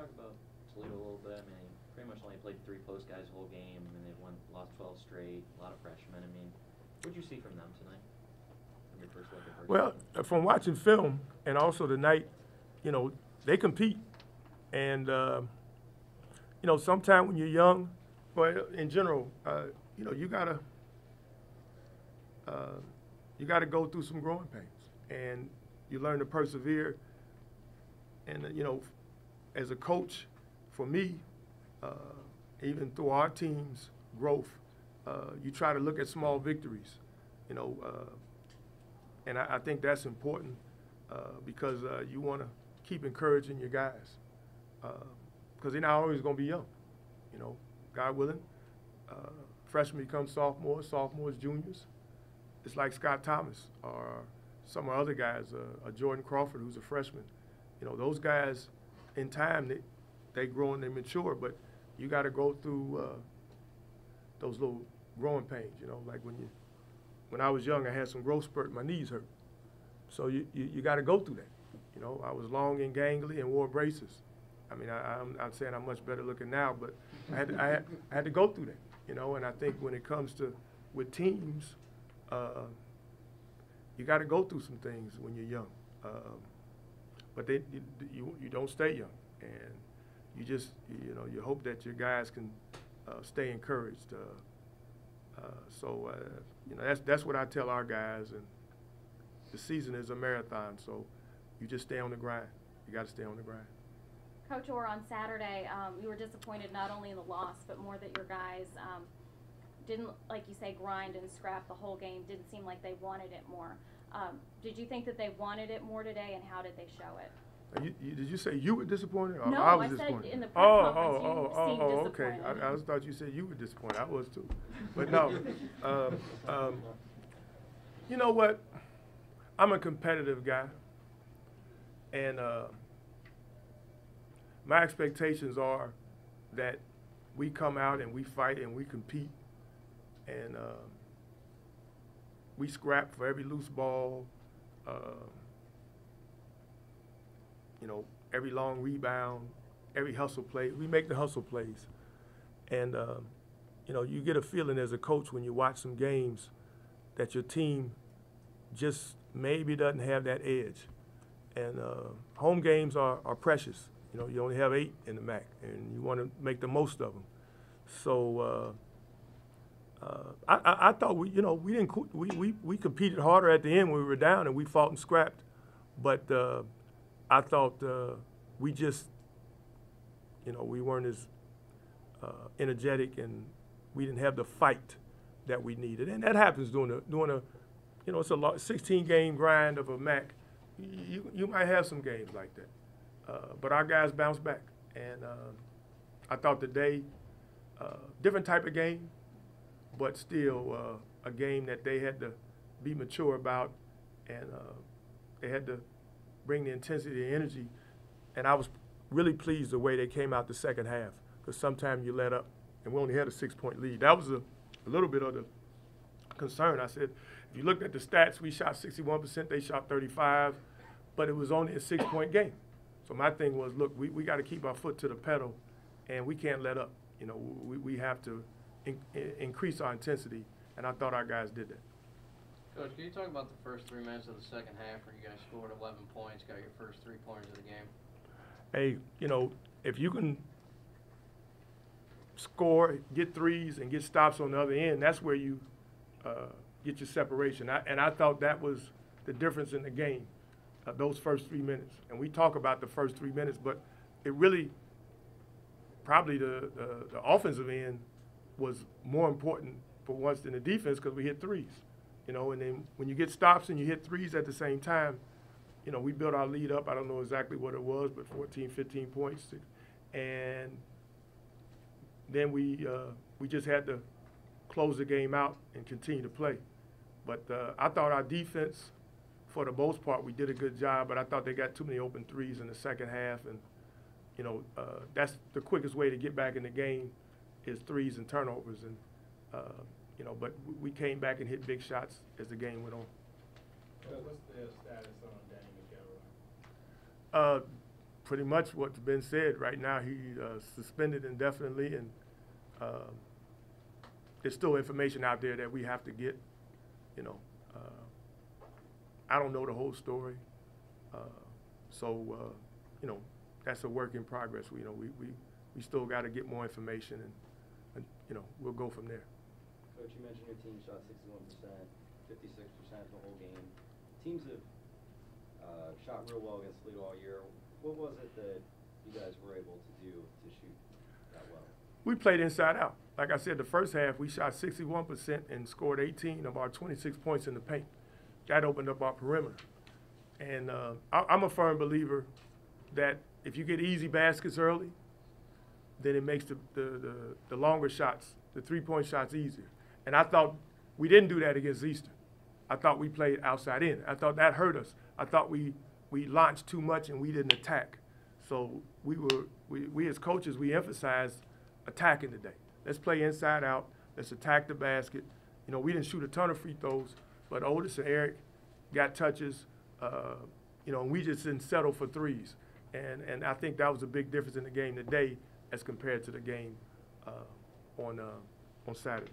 talk about Toledo a little bit? I mean, they pretty much only played 3 post guys the whole game, and they lost 12 straight. A lot of freshmen. I mean, what did you see from them tonight? From your first look at first? Well, from watching film and also tonight, they compete, and sometimes when you're young, well, in general, you gotta go through some growing pains, and you learn to persevere. And as a coach, for me, even through our team's growth, you try to look at small victories, and I think that's important because you want to keep encouraging your guys because they're not always going to be young, God willing. Freshmen become sophomores, juniors. It's like Scott Thomas or some of our other guys, Jordan Crawford, who's a freshman. Those guys, in time, they grow and they mature, but you got to go through those little growing pains. Like when I was young, I had some growth spurt, my knees hurt. So you got to go through that. I was long and gangly and wore braces. I mean, I'm not saying I'm much better looking now, but I had to go through that. And I think when it comes to with teams, you got to go through some things when you're young. But you don't stay young, and you just you hope that your guys can stay encouraged. So that's what I tell our guys. And the season is a marathon, so you just stay on the grind. You got to stay on the grind. Coach Orr, on Saturday, you were disappointed not only in the loss, but more that your guys didn't, like you say, grind and scrap the whole game. Didn't seem like they wanted it more. Did you think that they wanted it more today, and how did they show it? Did you say you were disappointed? Or No, I was said disappointed? In the press conference you seemed okay. disappointed. I thought you said you were disappointed. I was too. But no. You know what? I'm a competitive guy, and my expectations are that we come out and we fight and we compete, and we scrap for every loose ball, every long rebound, every hustle play. We make the hustle plays. And, you get a feeling as a coach when you watch some games that your team just maybe doesn't have that edge. And home games are precious. You only have 8 in the MAC, and you want to make the most of them. So I thought we competed harder at the end when we were down, and we fought and scrapped. But I thought we just, we weren't as energetic, and we didn't have the fight that we needed. And that happens during a it's a 16-game grind of a MAC. You might have some games like that. But our guys bounced back. And I thought today, different type of game, but still a game that they had to be mature about, and they had to bring the intensity and energy. And I was really pleased the way they came out the second half, because sometimes you let up, and we only had a 6-point lead. That was a little bit of the concern. I said, if you looked at the stats, we shot 61%, they shot 35%, but it was only a 6-point game. So my thing was, look, we got to keep our foot to the pedal, and we can't let up. We have to increase our intensity, and I thought our guys did that. Coach, can you talk about the first 3 minutes of the second half where you guys scored 11 points, got your first 3 pointers of the game? Hey, if you can score, get threes, and get stops on the other end, that's where you get your separation. And I thought that was the difference in the game, those first 3 minutes. And we talk about the first 3 minutes, but it really, probably the offensive end was more important for once than the defense, because we hit threes. And then when you get stops and you hit threes at the same time, we built our lead up. I don't know exactly what it was, but 14, 15 points. And then we just had to close the game out and continue to play. But I thought our defense, for the most part, we did a good job, but I thought they got too many open threes in the second half. And, that's the quickest way to get back in the game is threes and turnovers. And, but we came back and hit big shots as the game went on. What's the status on Danny McElroy? pretty much what's been said. Right now, he suspended indefinitely, and there's still information out there that we have to get. You know, I don't know the whole story, so you know, that's a work in progress. You know, we still got to get more information, and you know, we'll go from there. Coach, you mentioned your team shot 61%, 56% the whole game. Teams have shot real well against Toledo all year. What was it that you guys were able to do to shoot that well? We played inside out. Like I said, the first half we shot 61% and scored 18 of our 26 points in the paint. That opened up our perimeter. And I'm a firm believer that if you get easy baskets early, then it makes the longer shots, the three-point shots, easier. And I thought we didn't do that against Eastern. I thought we played outside in. I thought that hurt us. I thought we launched too much and we didn't attack. So we as coaches, we emphasized attacking today. Let's play inside out. Let's attack the basket. You know, we didn't shoot a ton of free throws, but Otis and Eric got touches. You know, and we just didn't settle for threes. And I think that was a big difference in the game today as compared to the game on Saturday.